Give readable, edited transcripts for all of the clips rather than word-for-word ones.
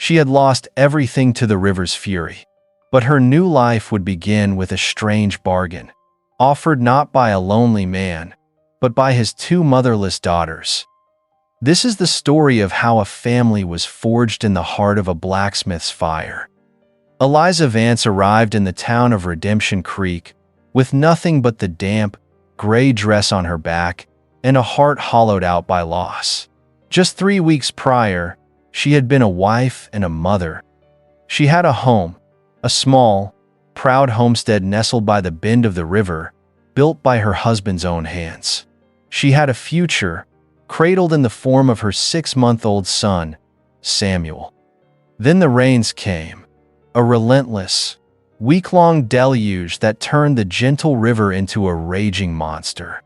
She had lost everything to the river's fury. But her new life would begin with a strange bargain, offered not by a lonely man, but by his two motherless daughters. This is the story of how a family was forged in the heart of a blacksmith's fire. Eliza Vance arrived in the town of Redemption Creek with nothing but the damp, gray dress on her back and a heart hollowed out by loss. Just 3 weeks prior, she had been a wife and a mother. She had a home, a small, proud homestead nestled by the bend of the river, built by her husband's own hands. She had a future, cradled in the form of her 6-month-old son, Samuel. Then the rains came, a relentless, week-long deluge that turned the gentle river into a raging monster.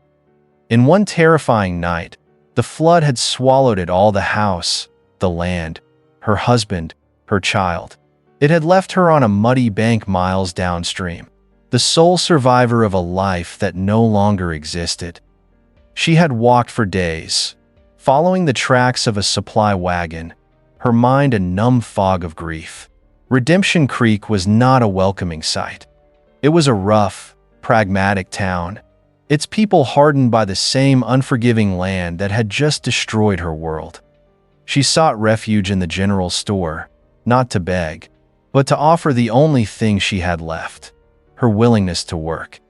In one terrifying night, the flood had swallowed it all: the house, the land, her husband, her child. It had left her on a muddy bank miles downstream, the sole survivor of a life that no longer existed. She had walked for days, following the tracks of a supply wagon, her mind a numb fog of grief. Redemption Creek was not a welcoming sight. It was a rough, pragmatic town, its people hardened by the same unforgiving land that had just destroyed her world. She sought refuge in the general store, not to beg, but to offer the only thing she had left: her willingness to work.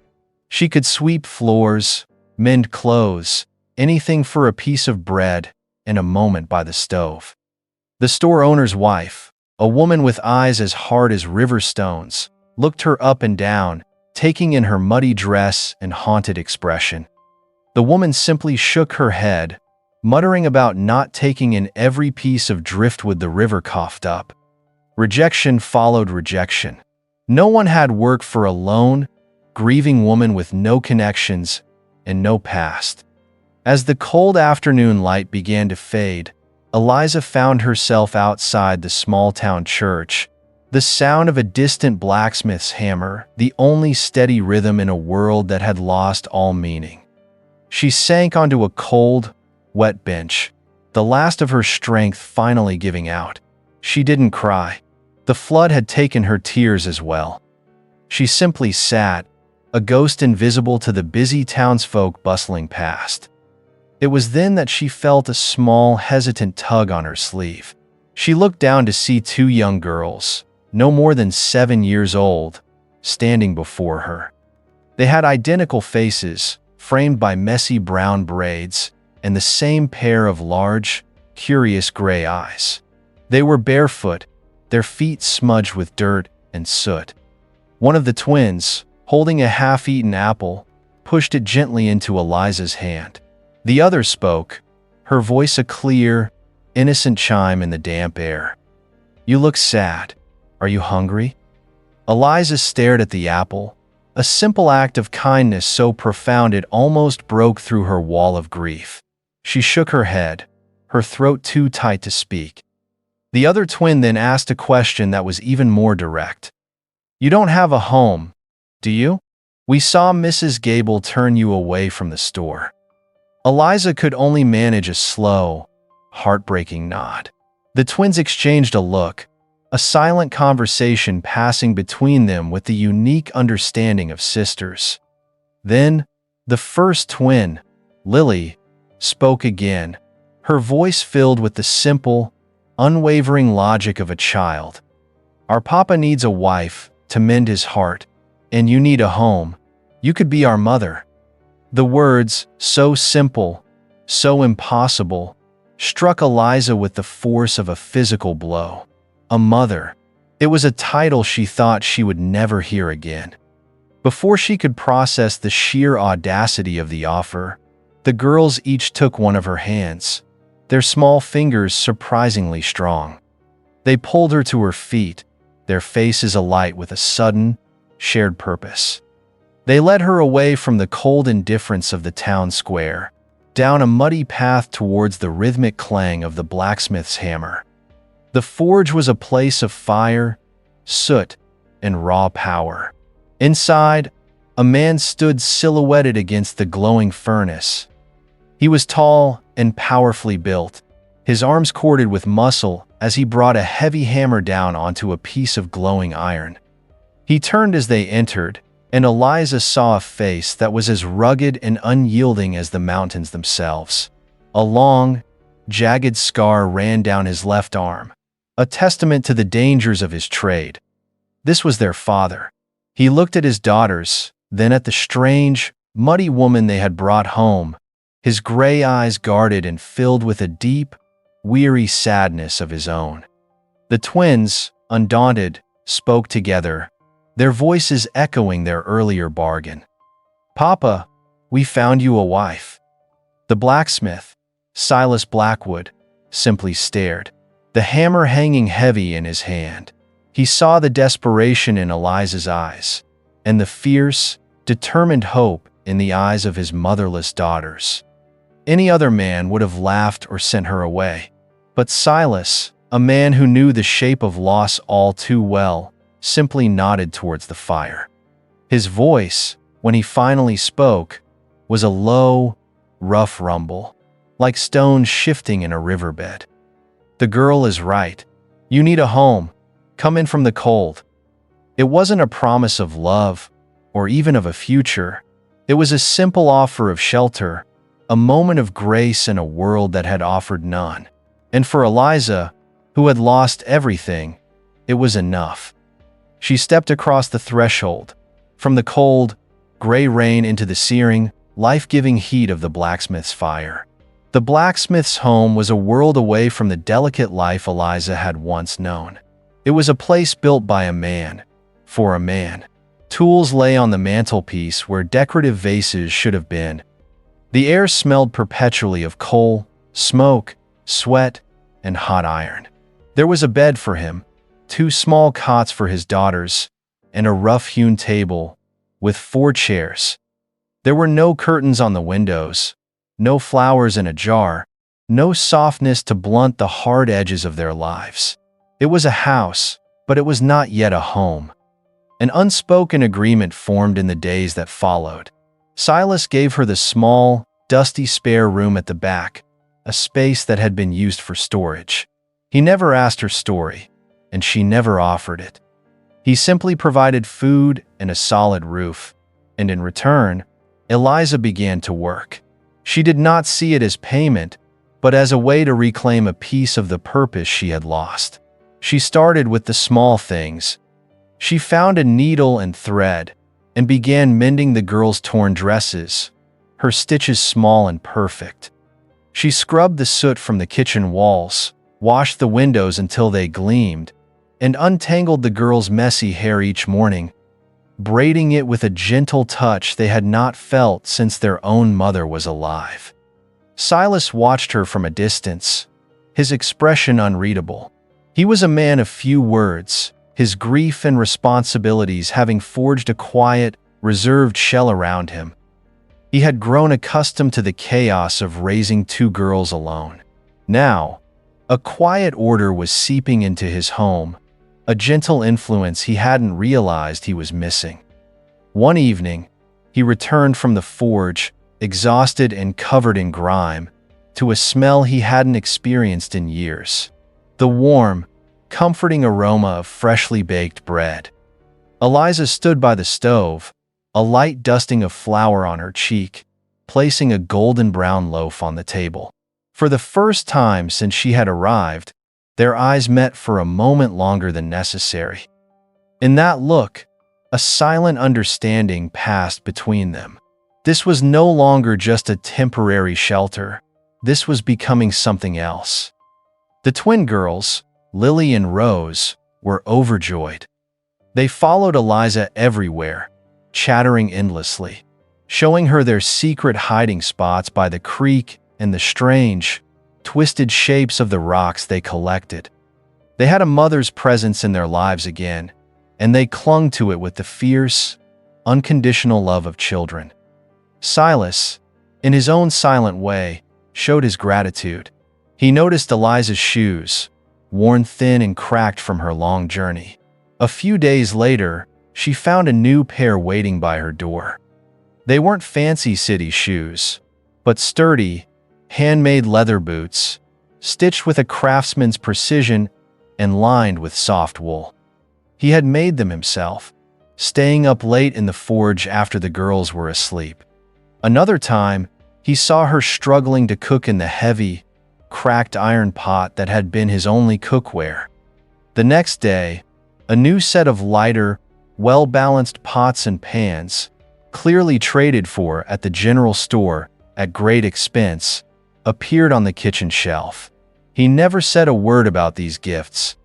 She could sweep floors, mend clothes, anything for a piece of bread and a moment by the stove. The store owner's wife, a woman with eyes as hard as river stones, looked her up and down, taking in her muddy dress and haunted expression. The woman simply shook her head, muttering about not taking in every piece of driftwood the river coughed up. Rejection followed rejection. No one had work for a lone, grieving woman with no connections and no past. As the cold afternoon light began to fade, Eliza found herself outside the small-town church, the sound of a distant blacksmith's hammer, the only steady rhythm in a world that had lost all meaning. She sank onto a cold, wet bench, the last of her strength finally giving out. She didn't cry. The flood had taken her tears as well. She simply sat, a ghost invisible to the busy townsfolk bustling past. It was then that she felt a small, hesitant tug on her sleeve. She looked down to see 2 young girls, no more than 7 years old, standing before her. They had identical faces, framed by messy brown braids, and the same pair of large, curious gray eyes. They were barefoot, their feet smudged with dirt and soot. One of the twins, holding a half-eaten apple, pushed it gently into Eliza's hand. The other spoke, her voice a clear, innocent chime in the damp air. "You look sad. Are you hungry?" Eliza stared at the apple, a simple act of kindness so profound it almost broke through her wall of grief. She shook her head, her throat too tight to speak. The other twin then asked a question that was even more direct. "You don't have a home, do you? We saw Mrs. Gable turn you away from the store." Eliza could only manage a slow, heartbreaking nod. The twins exchanged a look, a silent conversation passing between them with the unique understanding of sisters. Then, the first twin, Lily, spoke again, her voice filled with the simple, unwavering logic of a child. "Our papa needs a wife to mend his heart, and you need a home. You could be our mother." The words, so simple, so impossible, struck Eliza with the force of a physical blow. A mother. It was a title she thought she would never hear again. Before she could process the sheer audacity of the offer, the girls each took one of her hands, their small fingers surprisingly strong. They pulled her to her feet, their faces alight with a sudden, shared purpose. They led her away from the cold indifference of the town square, down a muddy path towards the rhythmic clang of the blacksmith's hammer. The forge was a place of fire, soot, and raw power. Inside, a man stood silhouetted against the glowing furnace. He was tall and powerfully built, his arms corded with muscle as he brought a heavy hammer down onto a piece of glowing iron. He turned as they entered, and Eliza saw a face that was as rugged and unyielding as the mountains themselves. A long, jagged scar ran down his left arm, a testament to the dangers of his trade. This was their father. He looked at his daughters, then at the strange, muddy woman they had brought home, his gray eyes guarded and filled with a deep, weary sadness of his own. The twins, undaunted, spoke together, their voices echoing their earlier bargain. "Papa, we found you a wife." The blacksmith, Silas Blackwood, simply stared, the hammer hanging heavy in his hand. He saw the desperation in Eliza's eyes, and the fierce, determined hope in the eyes of his motherless daughters. Any other man would have laughed or sent her away. But Silas, a man who knew the shape of loss all too well, simply nodded towards the fire. His voice, when he finally spoke, was a low, rough rumble, like stones shifting in a riverbed. "The girl is right. You need a home. Come in from the cold." It wasn't a promise of love, or even of a future. It was a simple offer of shelter, a moment of grace in a world that had offered none. And for Eliza, who had lost everything, it was enough. She stepped across the threshold, from the cold, gray rain into the searing, life-giving heat of the blacksmith's fire. The blacksmith's home was a world away from the delicate life Eliza had once known. It was a place built by a man, for a man. Tools lay on the mantelpiece where decorative vases should have been. The air smelled perpetually of coal, smoke, sweat, and hot iron. There was a bed for him, 2 small cots for his daughters, and a rough-hewn table with 4 chairs. There were no curtains on the windows, no flowers in a jar, no softness to blunt the hard edges of their lives. It was a house, but it was not yet a home. An unspoken agreement formed in the days that followed. Silas gave her the small, dusty spare room at the back, a space that had been used for storage. He never asked her story, and she never offered it. He simply provided food and a solid roof, and in return, Eliza began to work. She did not see it as payment, but as a way to reclaim a piece of the purpose she had lost. She started with the small things. She found a needle and thread, and began mending the girls' torn dresses, her stitches small and perfect. She scrubbed the soot from the kitchen walls, washed the windows until they gleamed, and untangled the girls' messy hair each morning, braiding it with a gentle touch they had not felt since their own mother was alive. Silas watched her from a distance, his expression unreadable. He was a man of few words, his grief and responsibilities having forged a quiet, reserved shell around him. He had grown accustomed to the chaos of raising 2 girls alone. Now, a quiet order was seeping into his home, a gentle influence he hadn't realized he was missing. One evening, he returned from the forge, exhausted and covered in grime, to a smell he hadn't experienced in years. The warm, comforting aroma of freshly baked bread. Eliza stood by the stove, a light dusting of flour on her cheek, placing a golden brown loaf on the table. For the first time since she had arrived, their eyes met for a moment longer than necessary. In that look, a silent understanding passed between them. This was no longer just a temporary shelter. This was becoming something else. The twin girls, Lily and Rose, were overjoyed. They followed Eliza everywhere, chattering endlessly, showing her their secret hiding spots by the creek and the strange, twisted shapes of the rocks they collected. They had a mother's presence in their lives again, and they clung to it with the fierce, unconditional love of children. Silas, in his own silent way, showed his gratitude. He noticed Eliza's shoes, worn thin and cracked from her long journey. A few days later, she found a new pair waiting by her door. They weren't fancy city shoes, but sturdy, handmade leather boots, stitched with a craftsman's precision and lined with soft wool. He had made them himself, staying up late in the forge after the girls were asleep. Another time, he saw her struggling to cook in the heavy, cracked iron pot that had been his only cookware. The next day, a new set of lighter, well-balanced pots and pans, clearly traded for at the general store at great expense, appeared on the kitchen shelf. He never said a word about these gifts.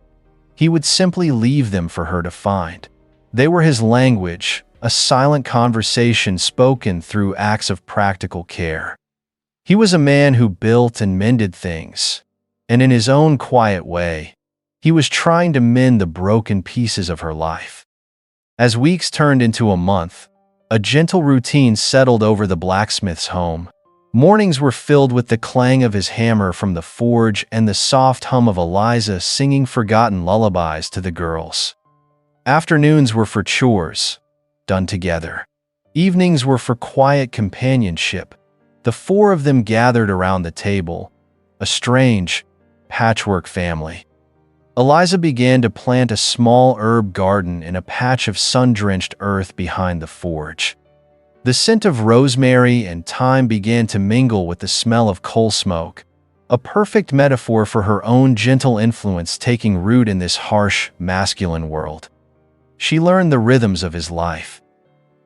He would simply leave them for her to find. They were his language, a silent conversation spoken through acts of practical care. He was a man who built and mended things, and in his own quiet way, he was trying to mend the broken pieces of her life. As weeks turned into a month, a gentle routine settled over the blacksmith's home. Mornings were filled with the clang of his hammer from the forge and the soft hum of Eliza singing forgotten lullabies to the girls. Afternoons were for chores, done together. Evenings were for quiet companionship. The four of them gathered around the table, a strange, patchwork family. Eliza began to plant a small herb garden in a patch of sun-drenched earth behind the forge. The scent of rosemary and thyme began to mingle with the smell of coal smoke, a perfect metaphor for her own gentle influence taking root in this harsh, masculine world. She learned the rhythms of his life.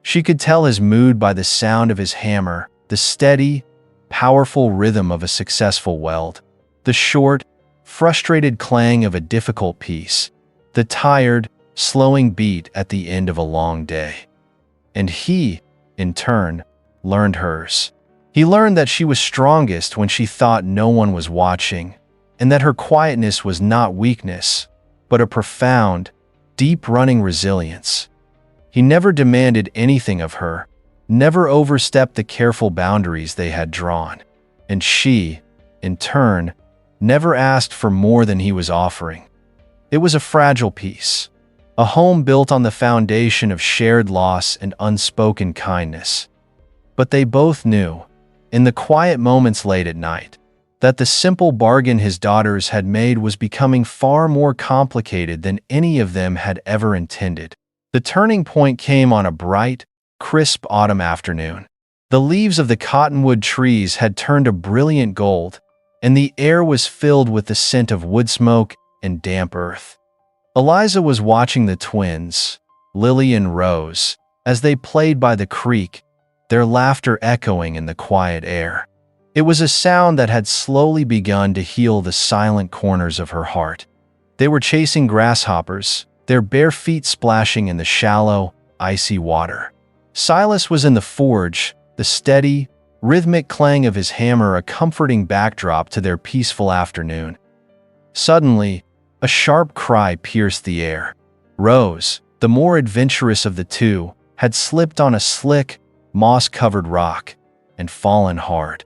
She could tell his mood by the sound of his hammer, the steady, powerful rhythm of a successful weld, the short, frustrated clang of a difficult piece, the tired, slowing beat at the end of a long day. And he, in turn, learned hers. He learned that she was strongest when she thought no one was watching, and that her quietness was not weakness, but a profound, deep-running resilience. He never demanded anything of her, never overstepped the careful boundaries they had drawn, and she, in turn, never asked for more than he was offering. It was a fragile peace, a home built on the foundation of shared loss and unspoken kindness. But they both knew, in the quiet moments late at night, that the simple bargain his daughters had made was becoming far more complicated than any of them had ever intended. The turning point came on a bright, crisp autumn afternoon. The leaves of the cottonwood trees had turned a brilliant gold, and the air was filled with the scent of wood smoke and damp earth. Eliza was watching the twins, Lily and Rose, as they played by the creek, their laughter echoing in the quiet air. It was a sound that had slowly begun to heal the silent corners of her heart. They were chasing grasshoppers, their bare feet splashing in the shallow, icy water. Silas was in the forge, the steady, rhythmic clang of his hammer a comforting backdrop to their peaceful afternoon. Suddenly, a sharp cry pierced the air. Rose, the more adventurous of the two, had slipped on a slick, moss-covered rock and fallen hard.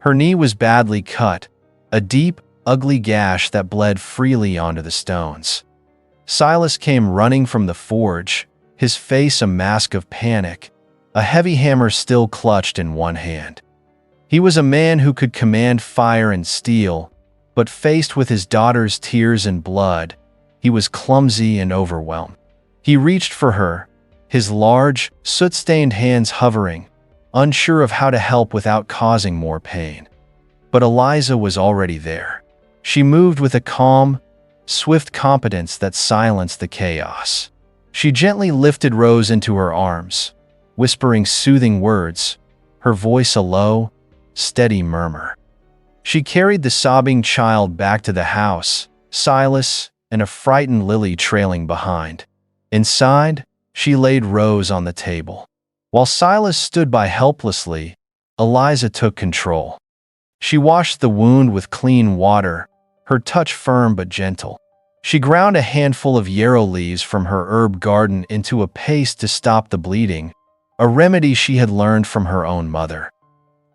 Her knee was badly cut, a deep, ugly gash that bled freely onto the stones. Silas came running from the forge, his face a mask of panic, a heavy hammer still clutched in one hand. He was a man who could command fire and steel, but faced with his daughter's tears and blood, he was clumsy and overwhelmed. He reached for her, his large, soot-stained hands hovering, unsure of how to help without causing more pain. But Eliza was already there. She moved with a calm, swift competence that silenced the chaos. She gently lifted Rose into her arms, whispering soothing words, her voice a low, steady murmur. She carried the sobbing child back to the house, Silas and a frightened Lily trailing behind. Inside, she laid Rose on the table. While Silas stood by helplessly, Eliza took control. She washed the wound with clean water, her touch firm but gentle. She ground a handful of yarrow leaves from her herb garden into a paste to stop the bleeding, a remedy she had learned from her own mother.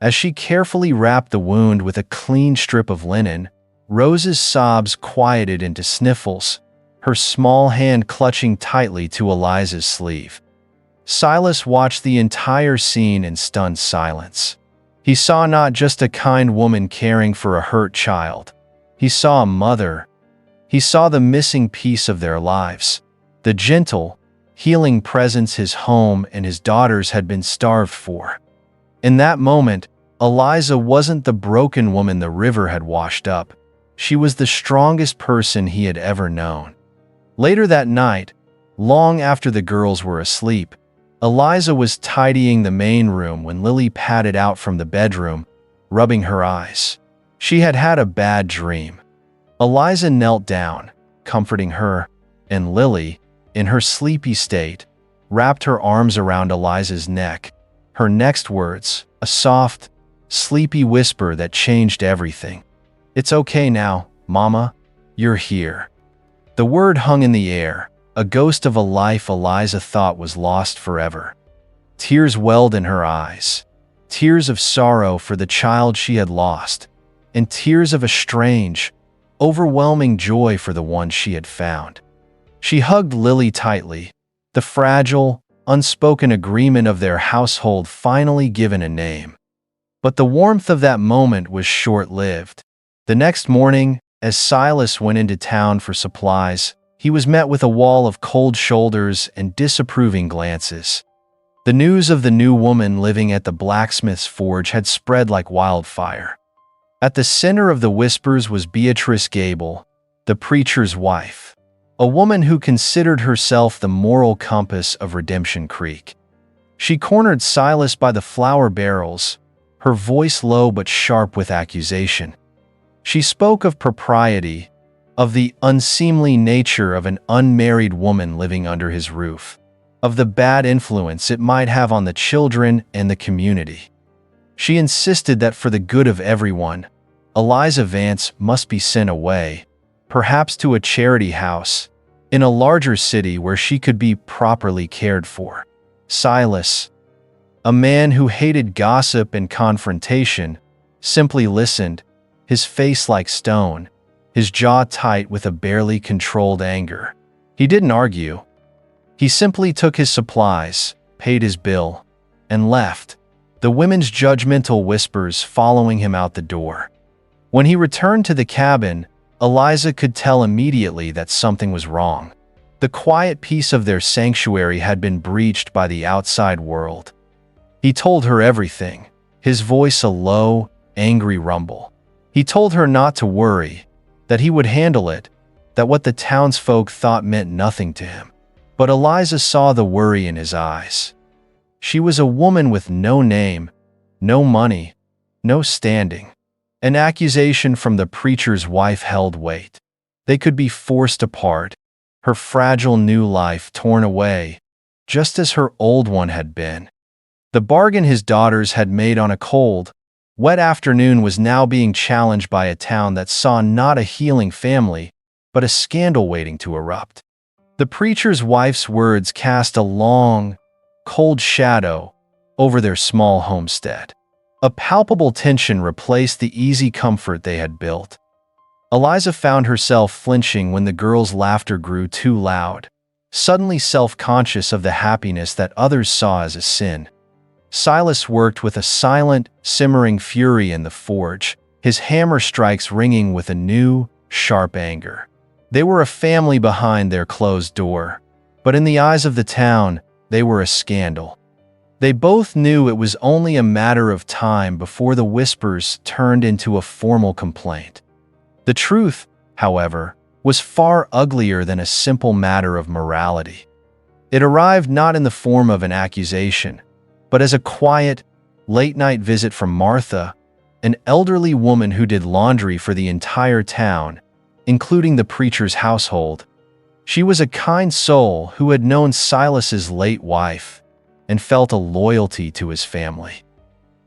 As she carefully wrapped the wound with a clean strip of linen, Rose's sobs quieted into sniffles, her small hand clutching tightly to Eliza's sleeve. Silas watched the entire scene in stunned silence. He saw not just a kind woman caring for a hurt child, He saw a mother. He saw the missing piece of their lives, the gentle, healing presence his home and his daughters had been starved for. In that moment, Eliza wasn't the broken woman the river had washed up. She was the strongest person he had ever known. Later that night, long after the girls were asleep, Eliza was tidying the main room when Lily padded out from the bedroom, rubbing her eyes. She had had a bad dream. Eliza knelt down, comforting her, and Lily, in her sleepy state, wrapped her arms around Eliza's neck. Her next words, a soft, sleepy whisper that changed everything. "It's okay now, Mama. You're here." The word hung in the air, a ghost of a life Eliza thought was lost forever. Tears welled in her eyes, tears of sorrow for the child she had lost, and tears of a strange, overwhelming joy for the one she had found. She hugged Lily tightly, the fragile, unspoken agreement of their household finally given a name. But the warmth of that moment was short-lived. The next morning, as Silas went into town for supplies, he was met with a wall of cold shoulders and disapproving glances. The news of the new woman living at the blacksmith's forge had spread like wildfire. At the center of the whispers was Beatrice Gable, the preacher's wife, a woman who considered herself the moral compass of Redemption Creek. She cornered Silas by the flour barrels, her voice low but sharp with accusation. She spoke of propriety, of the unseemly nature of an unmarried woman living under his roof, of the bad influence it might have on the children and the community. She insisted that for the good of everyone, Eliza Vance must be sent away, perhaps to a charity house, in a larger city where she could be properly cared for. Silas, a man who hated gossip and confrontation, simply listened, his face like stone, his jaw tight with a barely controlled anger. He didn't argue. He simply took his supplies, paid his bill, and left, the women's judgmental whispers following him out the door. When he returned to the cabin, Eliza could tell immediately that something was wrong. The quiet peace of their sanctuary had been breached by the outside world. He told her everything, his voice a low, angry rumble. He told her not to worry, that he would handle it, that what the townsfolk thought meant nothing to him. But Eliza saw the worry in his eyes. She was a woman with no name, no money, no standing. An accusation from the preacher's wife held weight. They could be forced apart, her fragile new life torn away, just as her old one had been. The bargain his daughters had made on a cold, wet afternoon was now being challenged by a town that saw not a healing family, but a scandal waiting to erupt. The preacher's wife's words cast a long, cold shadow over their small homestead. A palpable tension replaced the easy comfort they had built. Eliza found herself flinching when the girls' laughter grew too loud, suddenly self-conscious of the happiness that others saw as a sin. Silas worked with a silent, simmering fury in the forge, his hammer strikes ringing with a new, sharp anger. They were a family behind their closed door, but in the eyes of the town, they were a scandal. They both knew it was only a matter of time before the whispers turned into a formal complaint. The truth, however, was far uglier than a simple matter of morality. It arrived not in the form of an accusation, but as a quiet, late-night visit from Martha, an elderly woman who did laundry for the entire town, including the preacher's household. She was a kind soul who had known Silas's late wife and felt a loyalty to his family.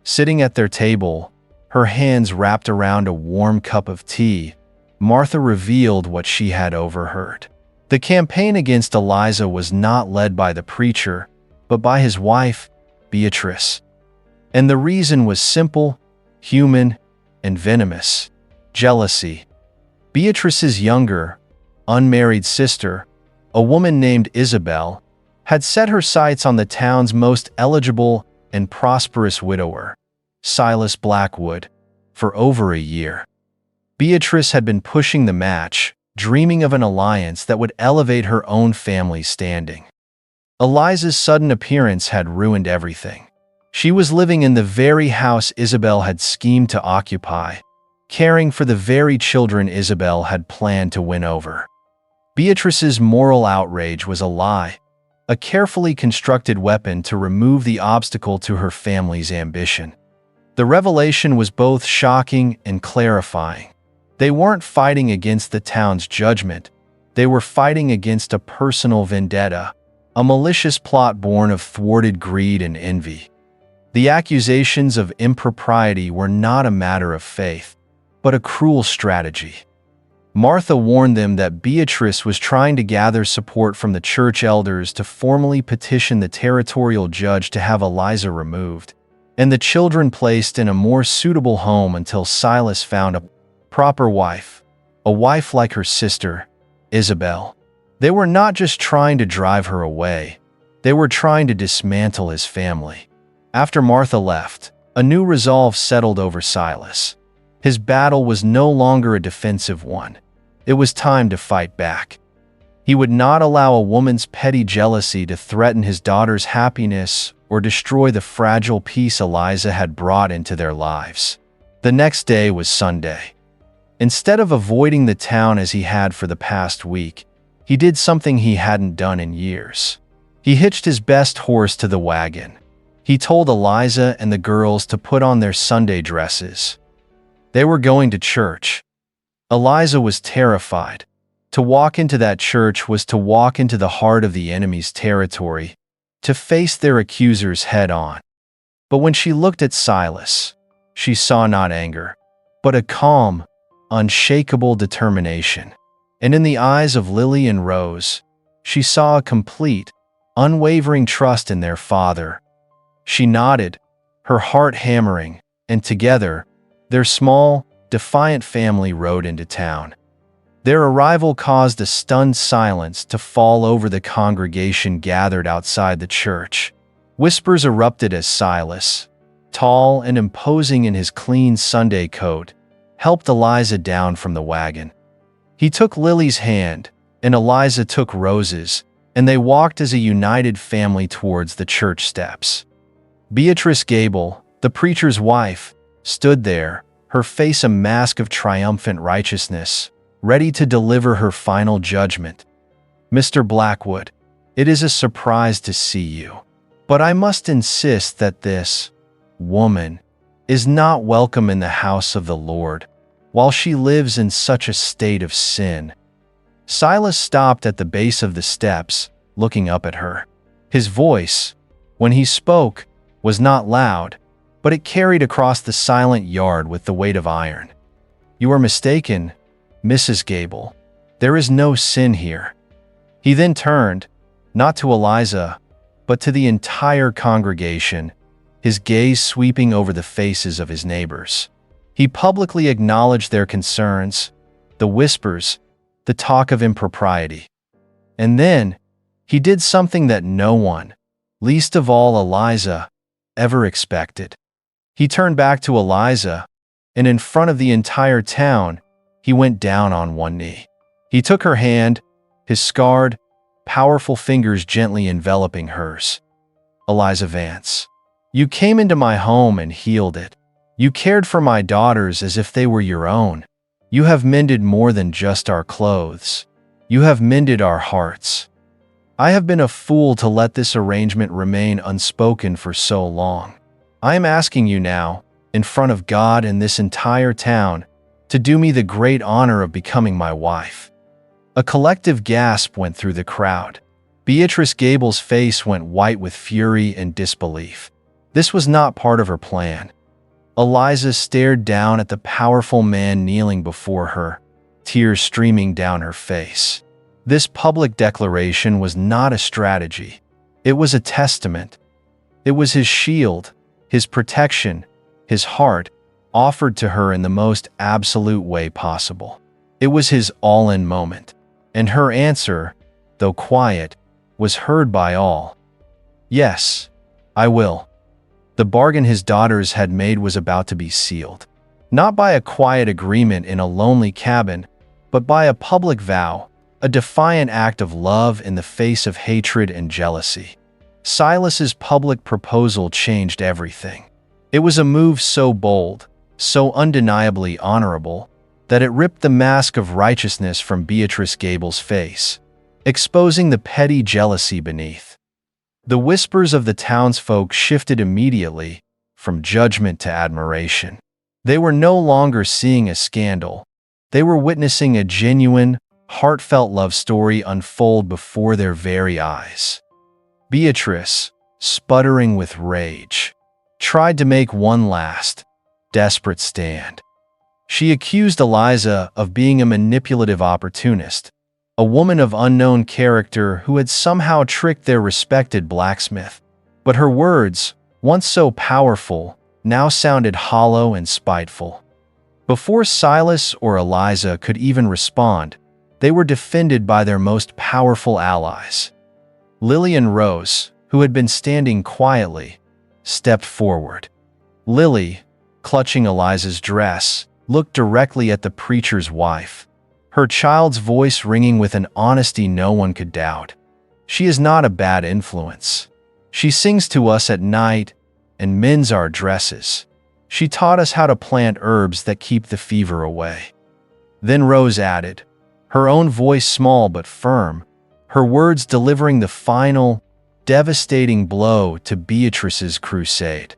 Sitting at their table, her hands wrapped around a warm cup of tea, Martha revealed what she had overheard. The campaign against Eliza was not led by the preacher, but by his wife, Beatrice. And the reason was simple, human, and venomous: jealousy. Beatrice's younger, unmarried sister, a woman named Isabel, had set her sights on the town's most eligible and prosperous widower, Silas Blackwood, for over a year. Beatrice had been pushing the match, dreaming of an alliance that would elevate her own family's standing. Eliza's sudden appearance had ruined everything. She was living in the very house Isabel had schemed to occupy, caring for the very children Isabel had planned to win over. Beatrice's moral outrage was a lie, a carefully constructed weapon to remove the obstacle to her family's ambition. The revelation was both shocking and clarifying. They weren't fighting against the town's judgment. They were fighting against a personal vendetta, a malicious plot born of thwarted greed and envy. The accusations of impropriety were not a matter of faith, but a cruel strategy. Martha warned them that Beatrice was trying to gather support from the church elders to formally petition the territorial judge to have Eliza removed, and the children placed in a more suitable home until Silas found a proper wife, a wife like her sister, Isabel. They were not just trying to drive her away, they were trying to dismantle his family. After Martha left, a new resolve settled over Silas. His battle was no longer a defensive one. It was time to fight back. He would not allow a woman's petty jealousy to threaten his daughter's happiness or destroy the fragile peace Eliza had brought into their lives. The next day was Sunday. Instead of avoiding the town as he had for the past week, he did something he hadn't done in years. He hitched his best horse to the wagon. He told Eliza and the girls to put on their Sunday dresses. They were going to church. Eliza was terrified. To walk into that church was to walk into the heart of the enemy's territory, to face their accusers head-on. But when she looked at Silas, she saw not anger, but a calm, unshakable determination. And in the eyes of Lily and Rose, she saw a complete, unwavering trust in their father. She nodded, her heart hammering, and together, their small, defiant family rode into town. Their arrival caused a stunned silence to fall over the congregation gathered outside the church. Whispers erupted as Silas, tall and imposing in his clean Sunday coat, helped Eliza down from the wagon. He took Lily's hand, and Eliza took Rose's, and they walked as a united family towards the church steps. Beatrice Gable, the preacher's wife, stood there, her face a mask of triumphant righteousness, ready to deliver her final judgment. "Mr. Blackwood, it is a surprise to see you, but I must insist that this woman is not welcome in the house of the Lord, while she lives in such a state of sin." Silas stopped at the base of the steps, looking up at her. His voice, when he spoke, was not loud, but it carried across the silent yard with the weight of iron. "You are mistaken, Mrs. Gable. There is no sin here." He then turned, not to Eliza, but to the entire congregation, his gaze sweeping over the faces of his neighbors. He publicly acknowledged their concerns, the whispers, the talk of impropriety. And then, he did something that no one, least of all Eliza, ever expected. He turned back to Eliza, and in front of the entire town, he went down on one knee. He took her hand, his scarred, powerful fingers gently enveloping hers. "Eliza Vance, you came into my home and healed it. You cared for my daughters as if they were your own. You have mended more than just our clothes. You have mended our hearts. I have been a fool to let this arrangement remain unspoken for so long. I am asking you now, in front of God and this entire town, to do me the great honor of becoming my wife." A collective gasp went through the crowd. Beatrice Gable's face went white with fury and disbelief. This was not part of her plan. Eliza stared down at the powerful man kneeling before her, tears streaming down her face. This public declaration was not a strategy. It was a testament. It was his shield, his protection, his heart, offered to her in the most absolute way possible. It was his all-in moment, and her answer, though quiet, was heard by all. "Yes, I will." The bargain his daughters had made was about to be sealed. not by a quiet agreement in a lonely cabin, but by a public vow, a defiant act of love in the face of hatred and jealousy. Silas's public proposal changed everything. It was a move so bold, so undeniably honorable, that it ripped the mask of righteousness from Beatrice Gable's face, exposing the petty jealousy beneath. The whispers of the townsfolk shifted immediately, from judgment to admiration. They were no longer seeing a scandal. They were witnessing a genuine, heartfelt love story unfold before their very eyes. Beatrice, sputtering with rage, tried to make one last, desperate stand. She accused Eliza of being a manipulative opportunist, a woman of unknown character who had somehow tricked their respected blacksmith. But her words, once so powerful, now sounded hollow and spiteful. Before Silas or Eliza could even respond, they were defended by their most powerful allies. Lily and Rose, who had been standing quietly, stepped forward. Lily, clutching Eliza's dress, looked directly at the preacher's wife, her child's voice ringing with an honesty no one could doubt. "She is not a bad influence. She sings to us at night and mends our dresses. She taught us how to plant herbs that keep the fever away." Then Rose added, her own voice small but firm, her words delivering the final, devastating blow to Beatrice's crusade.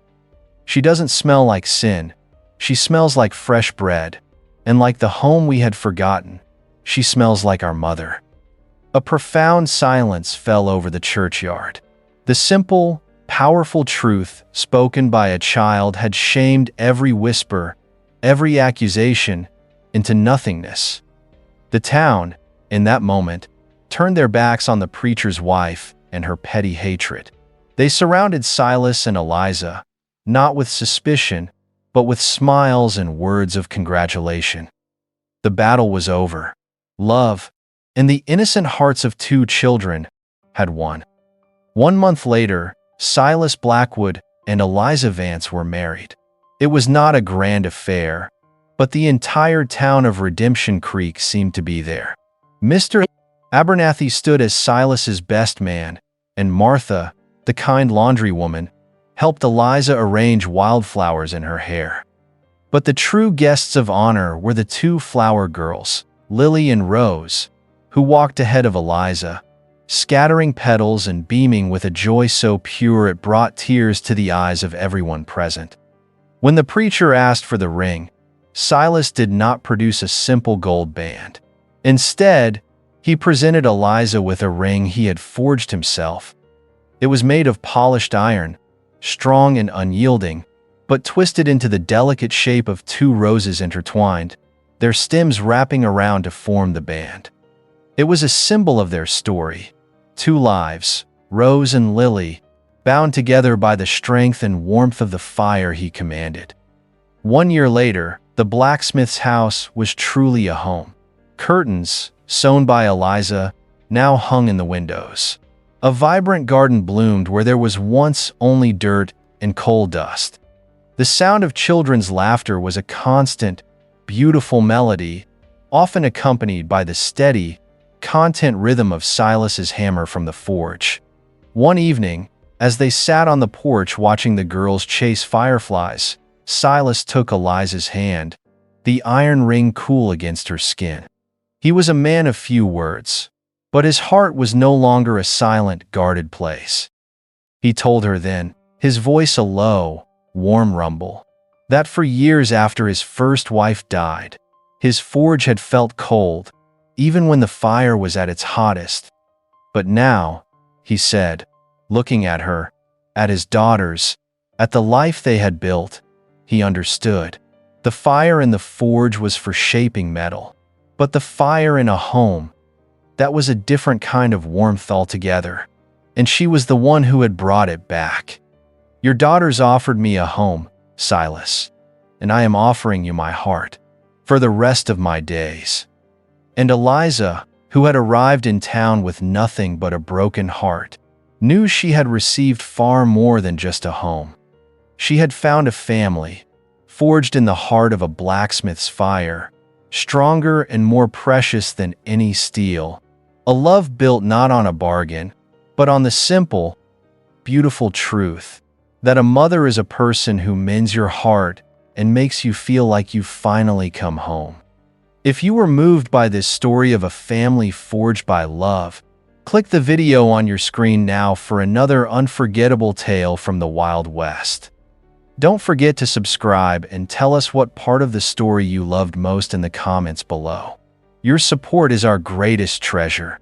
"She doesn't smell like sin. She smells like fresh bread, and like the home we had forgotten, she smells like our mother." A profound silence fell over the churchyard. The simple, powerful truth spoken by a child had shamed every whisper, every accusation, into nothingness. The town, in that moment, turned their backs on the preacher's wife and her petty hatred. They surrounded Silas and Eliza, not with suspicion, but with smiles and words of congratulation. The battle was over. Love, and the innocent hearts of two children, had won. 1 month later, Silas Blackwood and Eliza Vance were married. It was not a grand affair, but the entire town of Redemption Creek seemed to be there. Mr. Abernathy stood as Silas's best man, and Martha, the kind laundrywoman, helped Eliza arrange wildflowers in her hair. But the true guests of honor were the two flower girls, Lily and Rose, who walked ahead of Eliza, scattering petals and beaming with a joy so pure it brought tears to the eyes of everyone present. When the preacher asked for the ring, Silas did not produce a simple gold band. Instead, he presented Eliza with a ring he had forged himself. It was made of polished iron, strong and unyielding, but twisted into the delicate shape of two roses intertwined, their stems wrapping around to form the band. It was a symbol of their story. Two lives, Rose and Lily, bound together by the strength and warmth of the fire he commanded. 1 year later, the blacksmith's house was truly a home. Curtains, sewn by Eliza, now hung in the windows. A vibrant garden bloomed where there was once only dirt and coal dust. The sound of children's laughter was a constant, beautiful melody, often accompanied by the steady, content rhythm of Silas's hammer from the forge. One evening, as they sat on the porch watching the girls chase fireflies, Silas took Eliza's hand, the iron ring cool against her skin. He was a man of few words, but his heart was no longer a silent, guarded place. He told her then, his voice a low, warm rumble, that for years after his first wife died, his forge had felt cold, even when the fire was at its hottest. But now, he said, looking at her, at his daughters, at the life they had built, he understood. The fire in the forge was for shaping metal, but the fire in a home, that was a different kind of warmth altogether, and she was the one who had brought it back. Your daughters offered me a home, Silas, and I am offering you my heart, for the rest of my days. And Eliza, who had arrived in town with nothing but a broken heart, knew she had received far more than just a home. She had found a family, forged in the heart of a blacksmith's fire, stronger and more precious than any steel. A love built not on a bargain, but on the simple, beautiful truth that a mother is a person who mends your heart and makes you feel like you've finally come home. If you were moved by this story of a family forged by love, click the video on your screen now for another unforgettable tale from the Wild West. Don't forget to subscribe and tell us what part of the story you loved most in the comments below. Your support is our greatest treasure.